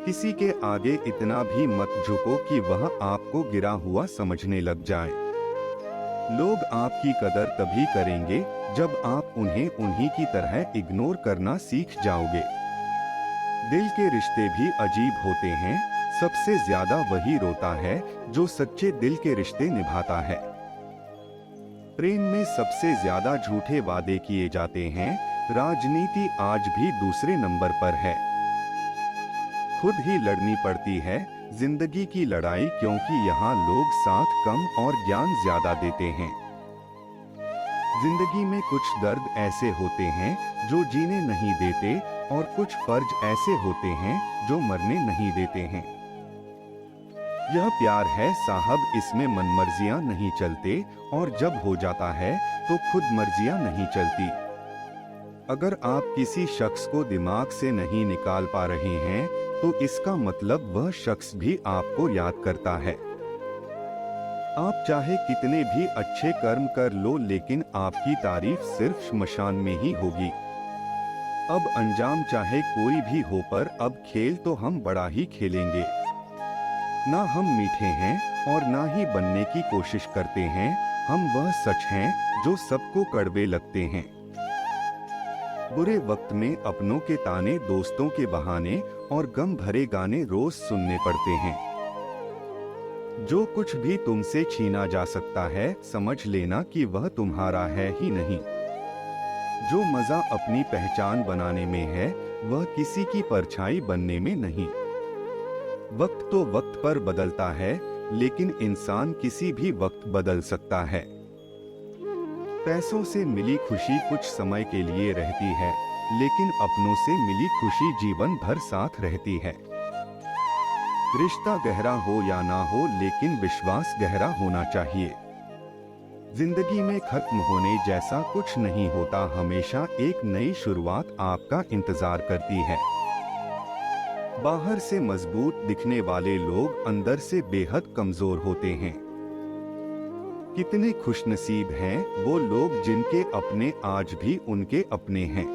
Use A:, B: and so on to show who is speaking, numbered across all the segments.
A: किसी के आगे इतना भी मत झुको कि वह आपको गिरा हुआ समझने लग जाए। लोग आपकी कदर तभी करेंगे जब आप उन्हें उन्हीं की तरह इग्नोर करना सीख जाओगे। दिल के रिश्ते भी अजीब होते हैं। सबसे ज्यादा वही रोता है जो सच्चे दिल के रिश्ते निभाता है। प्रेम में सबसे ज्यादा झूठे वादे किए जाते हैं। राजनीति आज भी दूसरे नंबर पर है। खुद ही लड़नी पड़ती है जिंदगी की लड़ाई, क्योंकि यहाँ लोग साथ कम और ज्ञान ज्यादा देते हैं। जिंदगी में कुछ दर्द ऐसे होते हैं जो जीने नहीं देते, और कुछ फर्ज ऐसे होते हैं जो मरने नहीं देते हैं। यह प्यार है साहब, इसमें मनमर्जियां नहीं चलते, और जब हो जाता है तो खुद मर्जियां नहीं चलती। अगर आप किसी शख्स को दिमाग से नहीं निकाल पा रहे हैं तो इसका मतलब वह शख्स भी आपको याद करता है। आप चाहे कितने भी अच्छे कर्म कर लो, लेकिन आपकी तारीफ सिर्फ श्मशान में ही होगी। अब अंजाम चाहे कोई भी हो, पर अब खेल तो हम बड़ा ही खेलेंगे। ना हम मीठे हैं और ना ही बनने की कोशिश करते हैं। हम वह सच हैं जो सबको कड़वे लगते हैं। बुरे वक्त में अपनों के ताने, दोस्तों के बहाने और गम भरे गाने रोज सुनने पड़ते हैं। जो कुछ भी तुमसे छीना जा सकता है, समझ लेना कि वह तुम्हारा है ही नहीं। जो मजा अपनी पहचान बनाने में है, वह किसी की परछाई बनने में नहीं। वक्त तो वक्त पर बदलता है, लेकिन इंसान किसी भी वक्त बदल सकता है। पैसों से मिली खुशी कुछ समय के लिए रहती है, लेकिन अपनों से मिली खुशी जीवन भर साथ रहती है। रिश्ता गहरा हो या ना हो, लेकिन विश्वास गहरा होना चाहिए। जिंदगी में खत्म होने जैसा कुछ नहीं होता, हमेशा एक नई शुरुआत आपका इंतजार करती है। बाहर से मजबूत दिखने वाले लोग अंदर से बेहद कमजोर होते हैं। कितने खुशनसीब हैं वो लोग जिनके अपने आज भी उनके अपने हैं।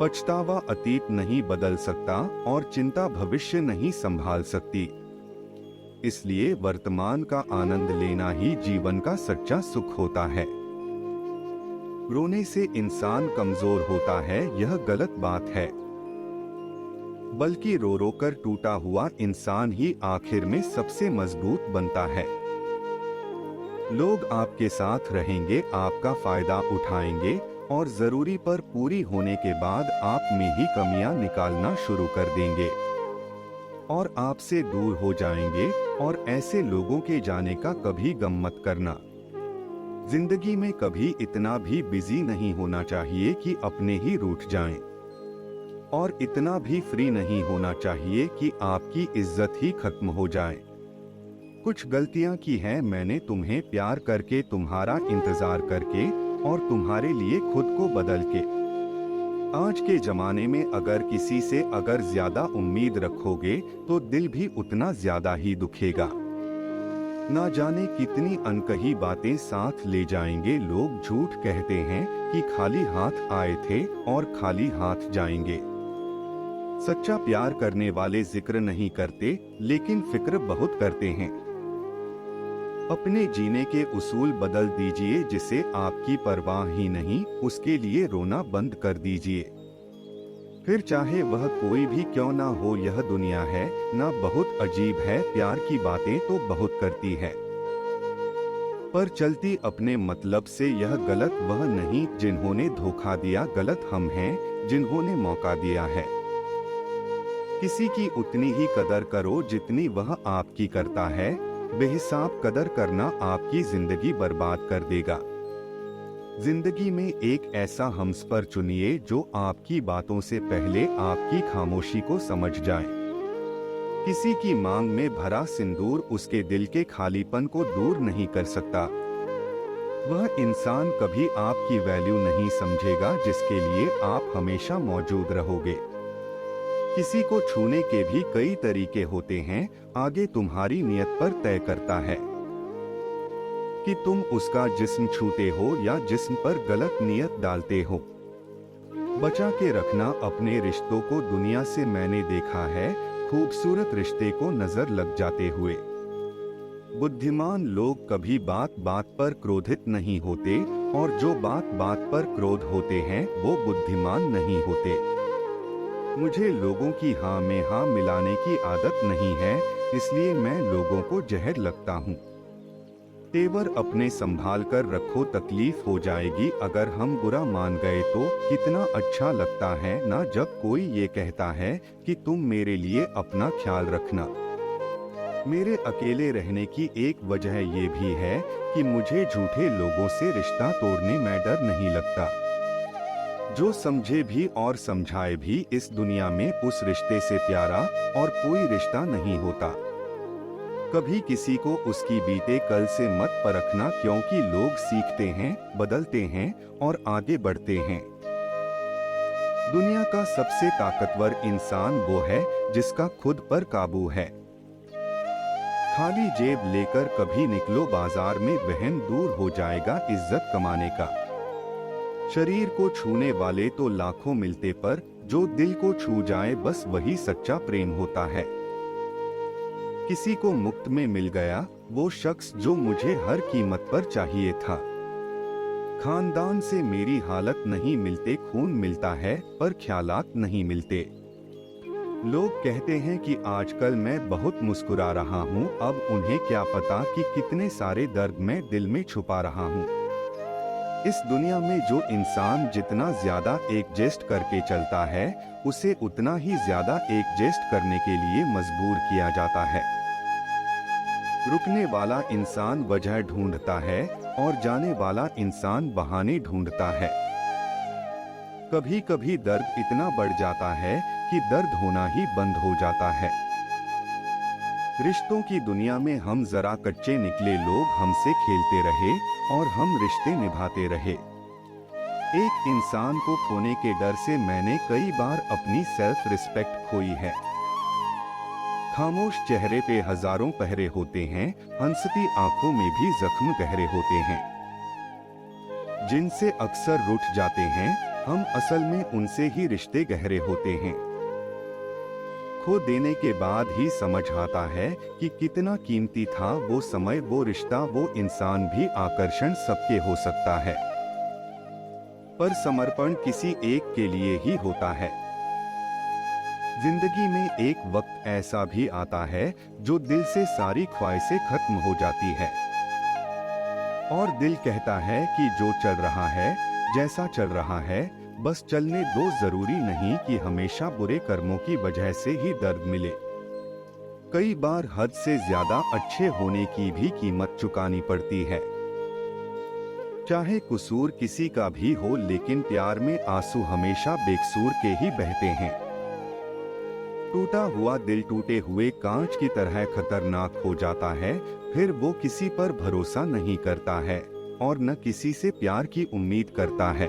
A: पछतावा अतीत नहीं बदल सकता और चिंता भविष्य नहीं संभाल सकती। इसलिए वर्तमान का आनंद लेना ही जीवन का सच्चा सुख होता है। रोने से इंसान कमजोर होता है, यह गलत बात है। बल्कि रो रो कर टूटा हुआ इंसान ही आखिर में सबसे मजबूत बनता है। लोग आपके साथ रहेंगे, आपका फायदा उठाएंगे, और जरूरी पर पूरी होने के बाद आप में ही कमियां निकालना शुरू कर देंगे और आपसे दूर हो जाएंगे। और ऐसे लोगों के जाने का कभी गम मत करना। जिंदगी में कभी इतना भी बिजी नहीं होना चाहिए कि अपने ही रूठ जाएं, और इतना भी फ्री नहीं होना चाहिए कि आपकी इज्जत ही खत्म हो जाए। कुछ गलतियां की हैं मैंने तुम्हें, प्यार करके, तुम्हारा इंतजार करके, और तुम्हारे लिए खुद को बदल के। आज के जमाने में अगर किसी से अगर ज्यादा उम्मीद रखोगे तो दिल भी उतना ज्यादा ही दुखेगा। ना जाने कितनी अनकही बातें साथ ले जाएंगे। लोग झूठ कहते हैं कि खाली हाथ आए थे और खाली हाथ जाएंगे। सच्चा प्यार करने वाले जिक्र नहीं करते, लेकिन फिक्र बहुत करते हैं। अपने जीने के उसूल बदल दीजिए। जिसे आपकी परवाह ही नहीं, उसके लिए रोना बंद कर दीजिए। फिर चाहे वह कोई भी क्यों ना हो, यह दुनिया है ना बहुत अजीब है। प्यार की बातें तो बहुत करती है, पर चलती अपने मतलब से। यह गलत वह नहीं जिन्होंने धोखा दिया, गलत हम हैं जिन्होंने मौका दिया है। किसी की उतनी ही कदर करो जितनी वह आपकी करता है। बेहिसाब कदर करना आपकी जिंदगी बर्बाद कर देगा। जिंदगी में एक ऐसा हमसफर चुनिए जो आपकी बातों से पहले आपकी खामोशी को समझ जाए। किसी की मांग में भरा सिंदूर उसके दिल के खालीपन को दूर नहीं कर सकता। वह इंसान कभी आपकी वैल्यू नहीं समझेगा जिसके लिए आप हमेशा मौजूद रहोगे। किसी को छूने के भी कई तरीके होते हैं, आगे तुम्हारी नियत पर तय करता है कि तुम उसका जिस्म छूते हो या जिस्म पर गलत नियत डालते हो। बचा के रखना अपने रिश्तों को। दुनिया से मैंने देखा है खूबसूरत रिश्ते को नजर लग जाते हुए। बुद्धिमान लोग कभी बात बात पर क्रोधित नहीं होते, और जो बात बात पर क्रोध होते हैं वो बुद्धिमान नहीं होते। मुझे लोगों की हाँ में हाँ मिलाने की आदत नहीं है, इसलिए मैं लोगों को जहर लगता हूँ। तेवर अपने संभाल कर रखो, तकलीफ हो जाएगी अगर हम बुरा मान गए तो। कितना अच्छा लगता है ना जब कोई ये कहता है कि तुम मेरे लिए अपना ख्याल रखना। मेरे अकेले रहने की एक वजह ये भी है कि मुझे झूठे लोगों से रिश्ता तोड़ने में डर नहीं लगता। जो समझे भी और समझाए भी, इस दुनिया में उस रिश्ते से प्यारा और कोई रिश्ता नहीं होता। कभी किसी को उसकी बीते कल से मत परखना, क्योंकि लोग सीखते हैं, बदलते हैं और आगे बढ़ते हैं। दुनिया का सबसे ताकतवर इंसान वो है जिसका खुद पर काबू है। खाली जेब लेकर कभी निकलो बाजार में, वहम दूर हो जाएगा इज्जत कमाने का। शरीर को छूने वाले तो लाखों मिलते, पर जो दिल को छू जाए बस वही सच्चा प्रेम होता है। किसी को मुफ्त में मिल गया वो शख्स जो मुझे हर कीमत पर चाहिए था। खानदान से मेरी हालत नहीं मिलते, खून मिलता है पर ख्यालात नहीं मिलते। लोग कहते हैं कि आजकल मैं बहुत मुस्कुरा रहा हूँ, अब उन्हें क्या पता कि कितने सारे दर्द मैं दिल में छुपा रहा हूँ। इस दुनिया में जो इंसान जितना ज्यादा एडजस्ट करके चलता है, उसे उतना ही ज्यादा एडजस्ट करने के लिए मजबूर किया जाता है। रुकने वाला इंसान वजह ढूंढता है और जाने वाला इंसान बहाने ढूंढता है। कभी कभी दर्द इतना बढ़ जाता है कि दर्द होना ही बंद हो जाता है। रिश्तों की दुनिया में हम जरा कच्चे निकले, लोग हमसे खेलते रहे और हम रिश्ते निभाते रहे। एक इंसान को खोने के डर से मैंने कई बार अपनी सेल्फ रिस्पेक्ट खोई है। खामोश चेहरे पे हजारों पहरे होते हैं, हंसती आंखों में भी जख्म गहरे होते हैं। जिनसे अक्सर रूठ जाते हैं हम, असल में उनसे ही रिश्ते गहरे होते हैं। खो देने के बाद ही समझ आता है कि कितना कीमती था वो समय, वो रिश्ता, वो इंसान भी। आकर्षण सबके हो सकता है, पर समर्पण किसी एक के लिए ही होता है। जिंदगी में एक वक्त ऐसा भी आता है जो दिल से सारी ख्वाहिशें खत्म हो जाती है, और दिल कहता है कि जो चल रहा है, जैसा चल रहा है, बस चलने दो। जरूरी नहीं कि हमेशा बुरे कर्मों की वजह से ही दर्द मिले। कई बार हद से ज्यादा अच्छे होने की भी कीमत चुकानी पड़ती है। चाहे कसूर किसी का भी हो, लेकिन प्यार में आंसू हमेशा बेकसूर के ही बहते हैं। टूटा हुआ दिल टूटे हुए कांच की तरह खतरनाक हो जाता है। फिर वो किसी पर भरोसा नहीं करता है और न किसी से प्यार की उम्मीद करता है।